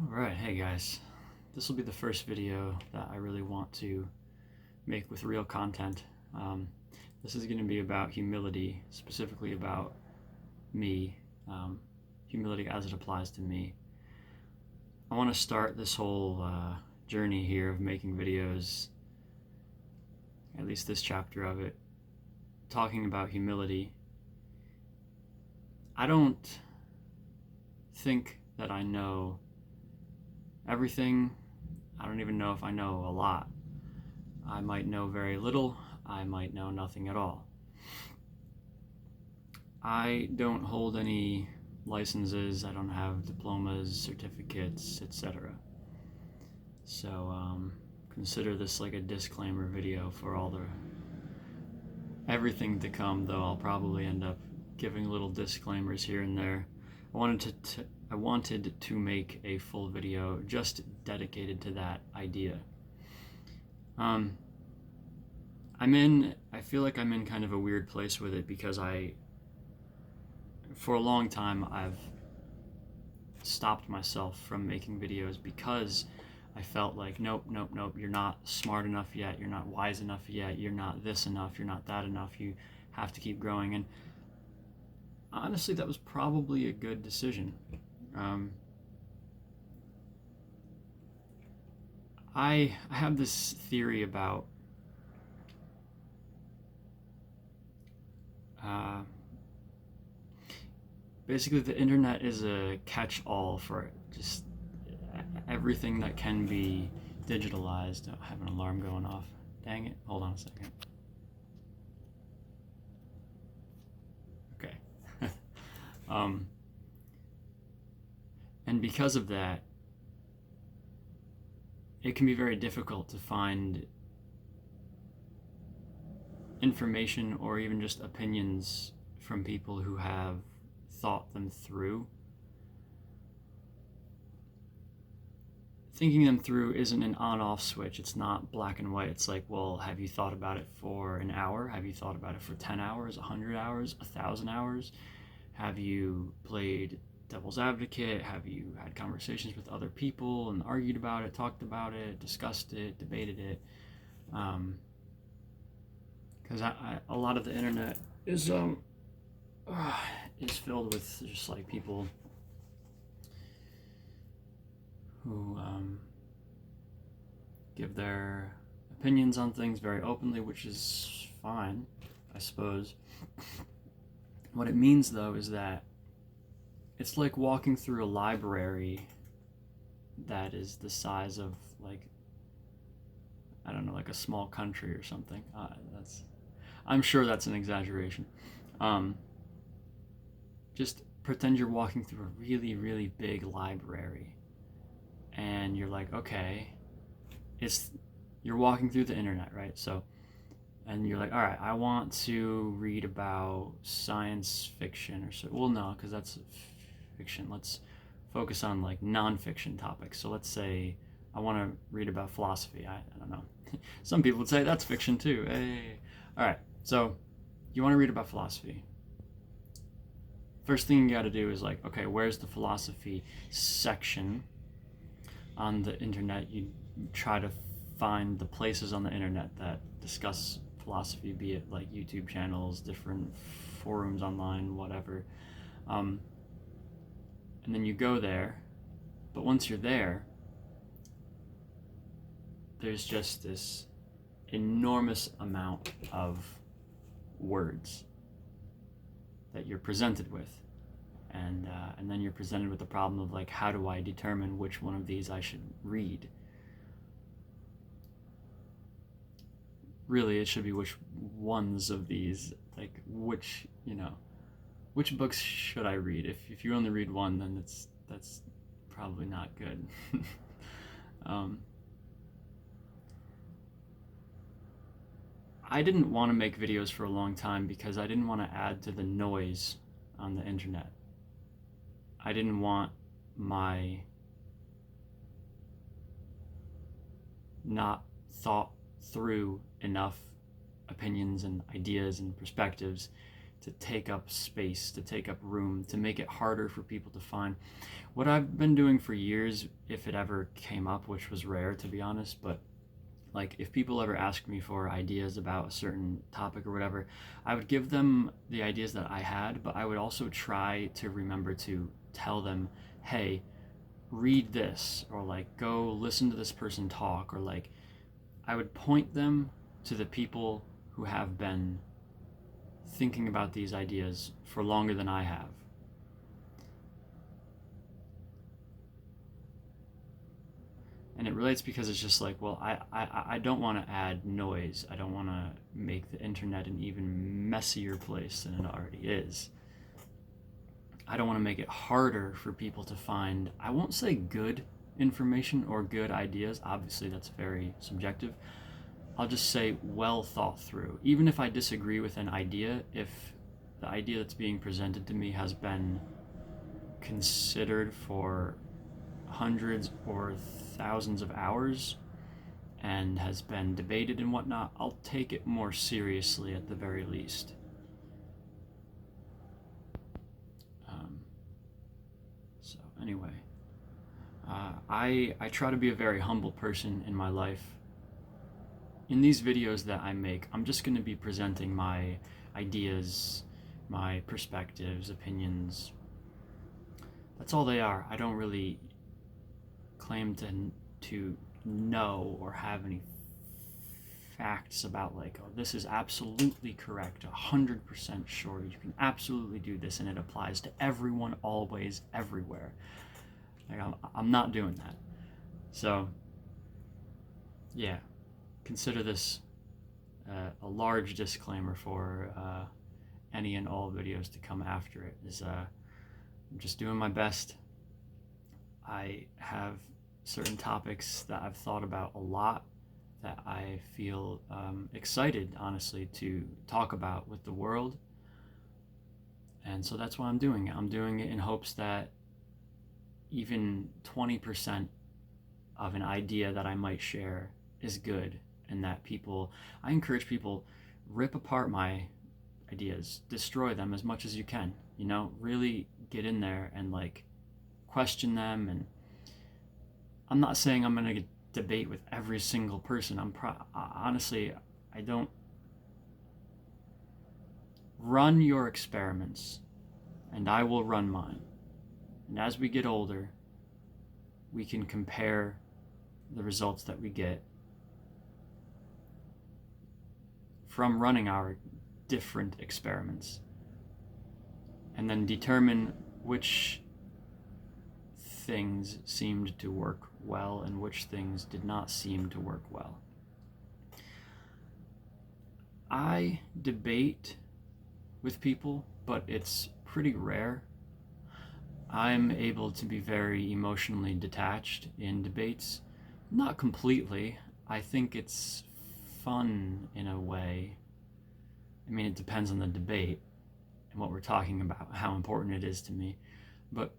Alright, hey guys. This will be the first video that I really want to make with real content. This is going to be about humility, specifically about me, humility as it applies to me. I want to start this whole journey here of making videos, at least this chapter of it, talking about humility. I don't think that I know everything. I don't even know if I know a lot. I might know very little. I might know nothing at all. I don't hold any licenses. I don't have diplomas, certificates, etc. So consider this like a disclaimer video for everything to come, though I'll probably end up giving little disclaimers here and there. I wanted to make a full video just dedicated to that idea. I feel like I'm in kind of a weird place with it because for a long time, I've stopped myself from making videos because I felt like, nope, you're not smart enough yet, you're not wise enough yet, you're not this enough, you're not that enough, you have to keep growing. And honestly, that was probably a good decision. I have this theory about basically the internet is a catch-all for just everything that can be digitalized. I have an alarm going off. Dang it. Hold on a second. Okay. And because of that, it can be very difficult to find information or even just opinions from people who have thought them through. Thinking them through isn't an on-off switch. It's not black and white. It's like, well, have you thought about it for an hour? Have you thought about it for 10 hours, 100 hours, 1,000 hours? Have you played devil's advocate? Have you had conversations with other people and argued about it, talked about it, discussed it, debated it? Because a lot of the internet is filled with just like people who give their opinions on things very openly, which is fine, I suppose. What it means, though, is that it's like walking through a library that is the size of, like, I don't know, like a small country or something. I'm sure that's an exaggeration. Just pretend you're walking through a really, really big library, and you're like, okay, you're walking through the internet, right? So, and you're like, all right, I want to read about science fiction or so. Well, no, because that's fiction. Let's focus on like non-fiction topics. So let's say I want to read about philosophy. I don't know. Some people would say that's fiction too. Hey. All right, so you want to read about philosophy. First thing you got to do is like, okay, where's the philosophy section on the internet? You try to find the places on the internet that discuss philosophy, be it like YouTube channels, different forums online, whatever. And then you go there, but once you're there, there's just this enormous amount of words that you're presented with. And then you're presented with the problem of like, how do I determine which one of these I should read? Really, it should be which ones of these, like which books should I read? If you only read one, then that's probably not good. I didn't want to make videos for a long time because I didn't want to add to the noise on the internet. I didn't want my not thought through enough opinions and ideas and perspectives to take up space, to take up room, to make it harder for people to find. What I've been doing for years, if it ever came up, which was rare to be honest, but like if people ever asked me for ideas about a certain topic or whatever, I would give them the ideas that I had, but I would also try to remember to tell them, hey, read this, or like go listen to this person talk, or like I would point them to the people who have been thinking about these ideas for longer than I have. And it relates because it's just like, well, I don't want to add noise. I don't want to make the internet an even messier place than it already is. I don't want to make it harder for people to find, I won't say good information or good ideas. Obviously, that's very subjective. I'll just say well thought through. Even if I disagree with an idea, if the idea that's being presented to me has been considered for hundreds or thousands of hours and has been debated and whatnot, I'll take it more seriously at the very least. So anyway, I try to be a very humble person in my life. In these videos that I make, I'm just going to be presenting my ideas, my perspectives, opinions. That's all they are. I don't really claim to know or have any facts about like, oh, this is absolutely correct, 100% sure, you can absolutely do this and it applies to everyone, always, everywhere. Like, I'm not doing that. So yeah, consider this a large disclaimer for any and all videos to come after it. I'm just doing my best. I have certain topics that I've thought about a lot that I feel excited, honestly, to talk about with the world. And so that's why I'm doing it. I'm doing it in hopes that even 20% of an idea that I might share is good, and that I encourage people, rip apart my ideas, destroy them as much as you can, really get in there and like question them. And I'm not saying I'm going to debate with every single person. Honestly, I don't. Run your experiments and I will run mine. And as we get older, we can compare the results that we get from running our different experiments, and then determine which things seemed to work well and which things did not seem to work well. I debate with people, but it's pretty rare. I'm able to be very emotionally detached in debates. Not completely. I think it's fun in a way. I mean, it depends on the debate and what we're talking about, how important it is to me. But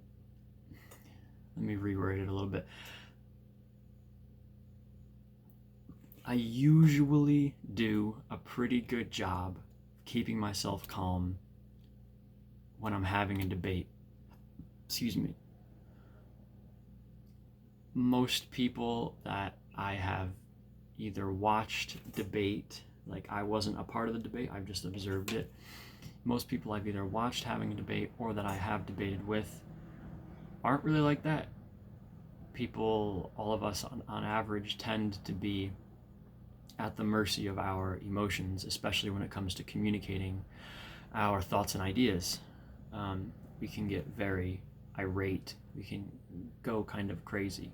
let me reword it a little bit. I usually do a pretty good job keeping myself calm when I'm having a debate. Excuse me. Most people that I have either watched debate, like I wasn't a part of the debate, I've just observed it. Most people I've either watched having a debate or that I have debated with aren't really like that. People, all of us on average, tend to be at the mercy of our emotions, especially when it comes to communicating our thoughts and ideas. We can get very irate. We can go kind of crazy.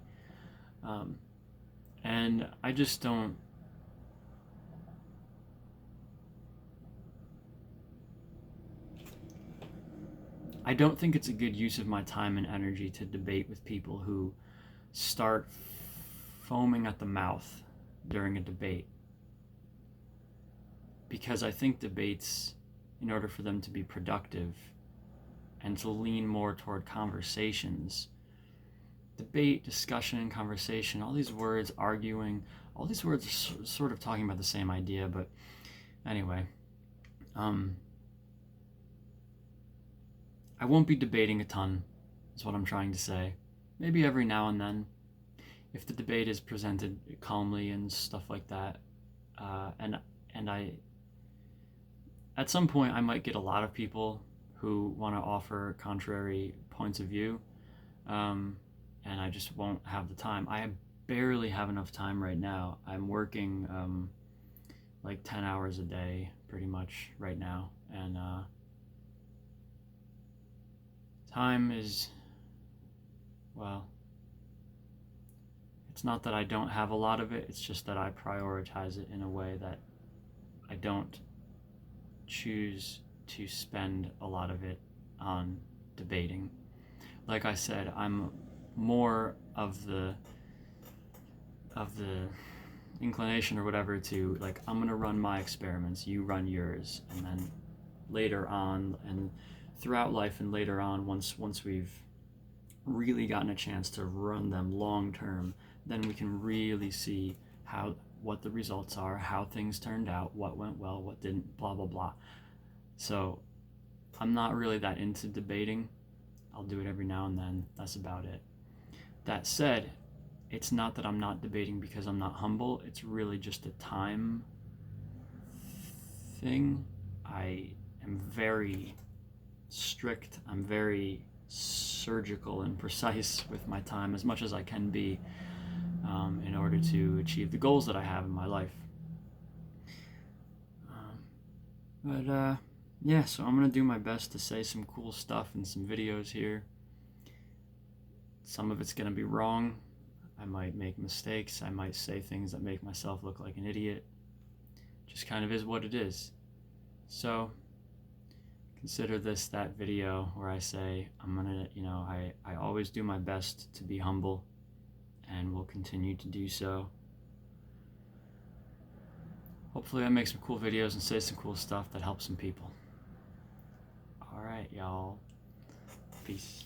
And I just don't. I don't think it's a good use of my time and energy to debate with people who start foaming at the mouth during a debate. Because I think debates, in order for them to be productive and to lean more toward conversations, debate, discussion, and conversation, all these words, arguing, all these words are sort of talking about the same idea, but anyway, I won't be debating a ton, is what I'm trying to say. Maybe every now and then, if the debate is presented calmly and stuff like that, and I at some point I might get a lot of people who want to offer contrary points of view, and I just won't have the time. I barely have enough time right now. I'm working like 10 hours a day pretty much right now, and time is, well, it's not that I don't have a lot of it, it's just that I prioritize it in a way that I don't choose to spend a lot of it on debating. Like I said, I'm more of the inclination or whatever to, like, I'm gonna run my experiments, you run yours, and then later on and throughout life and later on, once we've really gotten a chance to run them long term, then we can really see what the results are, how things turned out, what went well, what didn't, blah blah blah. So I'm not really that into debating. I'll do it every now and then. That's about it. That said, it's not that I'm not debating because I'm not humble. It's really just a time thing. I am very strict. I'm very surgical and precise with my time as much as I can be, in order to achieve the goals that I have in my life. Yeah, so I'm gonna do my best to say some cool stuff in some videos here. Some of it's gonna be wrong. I might make mistakes. I might say things that make myself look like an idiot. Just kind of is what it is. So consider this that video where I say I'm gonna, I always do my best to be humble and will continue to do so. Hopefully I make some cool videos and say some cool stuff that helps some people. Alright, y'all. Peace.